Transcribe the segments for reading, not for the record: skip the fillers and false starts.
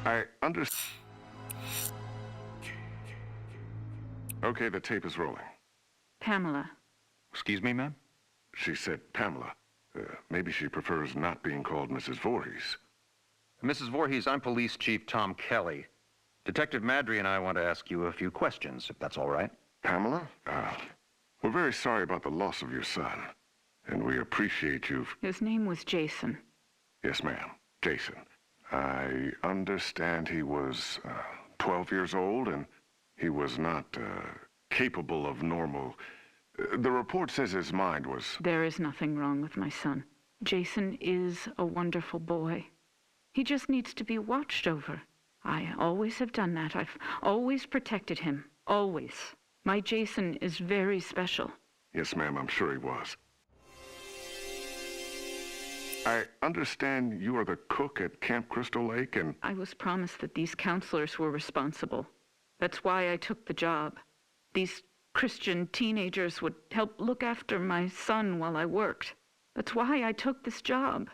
I understand. Okay, the tape is rolling. Pamela. Excuse me, ma'am? She said Pamela. Maybe she prefers not being called Mrs. Voorhees. Mrs. Voorhees, I'm Police Chief Tom Kelly. Detective Madry and I want to ask you a few questions, if that's all right. Pamela? We're very sorry about the loss of your son. And we appreciate you. His name was Jason. Yes, ma'am. Jason. I understand he was 12 years old and he was not capable of normal. The report says his mind was... There is nothing wrong with my son. Jason is a wonderful boy. He just needs to be watched over. I always have done that. I've always protected him. Always. My Jason is very special. Yes, ma'am, I'm sure he was. I understand you are the cook at Camp Crystal Lake and... I was promised that these counselors were responsible. That's why I took the job. These Christian teenagers would help look after my son while I worked. That's why I took this job.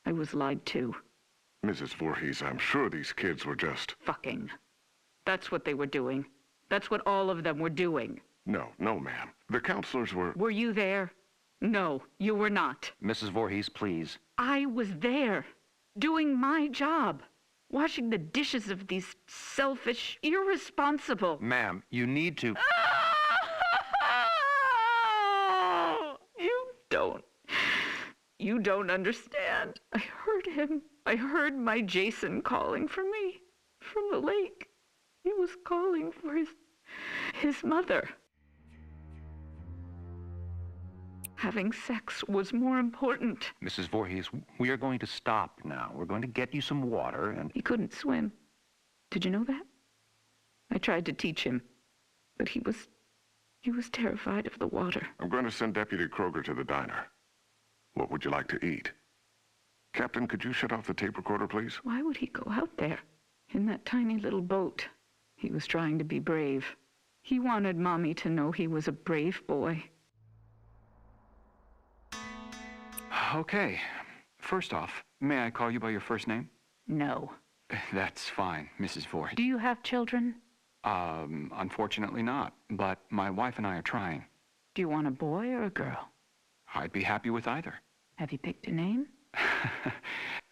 I was lied to. Mrs. Voorhees, I'm sure these kids were just... Fucking. That's what they were doing. That's what all of them were doing. No, ma'am. The counselors were... Were you there? No, you were not. Mrs. Voorhees, please. I was there, doing my job. Washing the dishes of these selfish, irresponsible... Ma'am, you need to... You don't understand. I heard him. I heard my Jason calling for me from the lake. He was calling for his mother. Having sex was more important. Mrs. Voorhees, we are going to stop now. We're going to get you some water and... He couldn't swim. Did you know that? I tried to teach him, but he was terrified of the water. I'm going to send Deputy Kroger to the diner. What would you like to eat? Captain, could you shut off the tape recorder, please? Why would he go out there in that tiny little boat? He was trying to be brave. He wanted Mommy to know he was a brave boy. Okay. First off, may I call you by your first name? No. That's fine, Mrs. Voorhees. Do you have children? Unfortunately not, but my wife and I are trying. Do you want a boy or a girl? I'd be happy with either. Have you picked a name?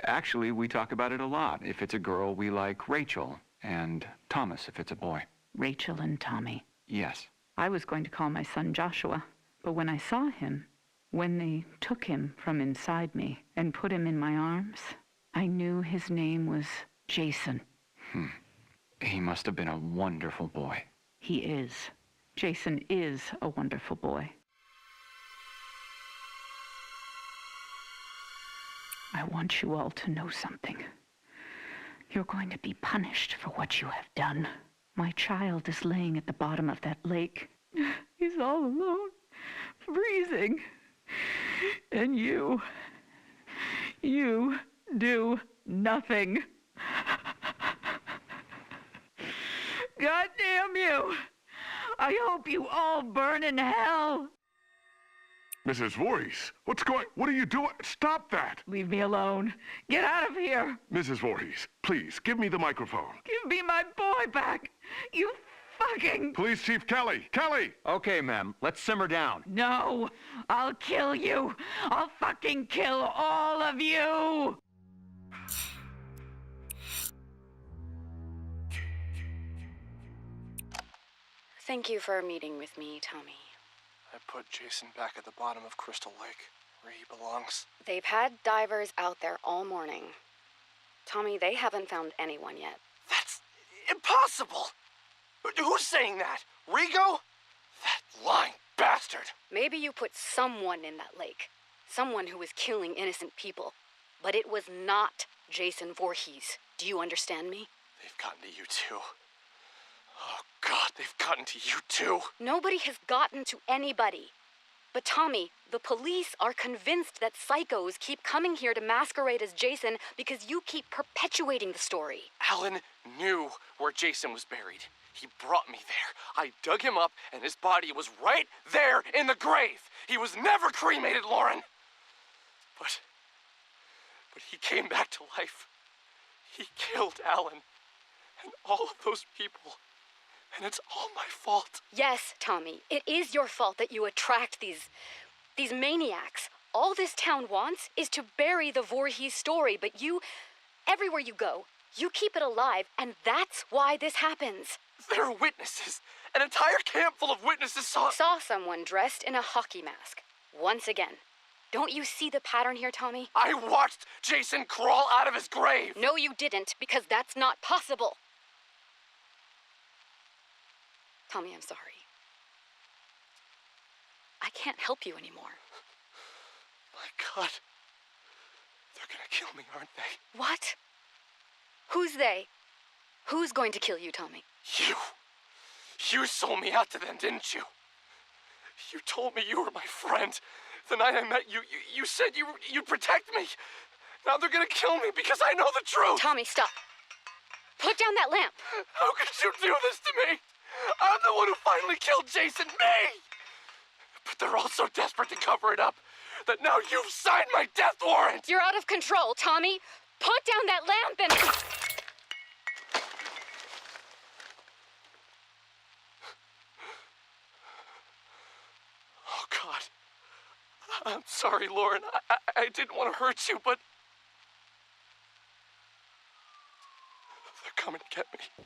Actually, we talk about it a lot. If it's a girl, we like Rachel, and Thomas if it's a boy. Rachel and Tommy. Yes. I was going to call my son Joshua, but when I saw him, when they took him from inside me and put him in my arms, I knew his name was Jason. He must have been a wonderful boy. He is. Jason is a wonderful boy. I want you all to know something. You're going to be punished for what you have done. My child is laying at the bottom of that lake. He's all alone, freezing. And you do nothing. God damn you! I hope you all burn in hell! Mrs. Voorhees, what are you doing? Stop that! Leave me alone. Get out of here! Mrs. Voorhees, please, give me the microphone. Give me my boy back! You fucking... Police Chief Kelly! Kelly! Okay, ma'am. Let's simmer down. No! I'll kill you! I'll fucking kill all of you! Thank you for meeting with me, Tommy. I put Jason back at the bottom of Crystal Lake, where he belongs. They've had divers out there all morning. Tommy, they haven't found anyone yet. That's impossible! Who's saying that? Rigo? That lying bastard! Maybe you put someone in that lake. Someone who was killing innocent people. But it was not Jason Voorhees. Do you understand me? They've gotten to you too. Oh, God, they've gotten to you too. Nobody has gotten to anybody. But Tommy, the police are convinced that psychos keep coming here to masquerade as Jason because you keep perpetuating the story. Alan knew where Jason was buried. He brought me there. I dug him up, and his body was right there in the grave. He was never cremated, Lauren. But he came back to life. He killed Alan and all of those people. And it's all my fault. Yes, Tommy, it is your fault that you attract these maniacs. All this town wants is to bury the Voorhees story, but you, everywhere you go, you keep it alive, and that's why this happens. There are witnesses. An entire camp full of witnesses saw Someone dressed in a hockey mask. Once again. Don't you see the pattern here, Tommy? I watched Jason crawl out of his grave. No, you didn't, because that's not possible. Tommy, I'm sorry. I can't help you anymore. My God. They're gonna kill me, aren't they? What? Who's they? Who's going to kill you, Tommy? You. You sold me out to them, didn't you? You told me you were my friend. The night I met you, you said you'd protect me. Now they're gonna kill me because I know the truth. Tommy, stop. Put down that lamp. How could you do this to me? I'm the one who finally killed Jason, me! But they're all so desperate to cover it up that now you've signed my death warrant! You're out of control, Tommy. Put down that lamp and... Oh, God. I'm sorry, Lauren. I didn't want to hurt you, but... they're coming to get me.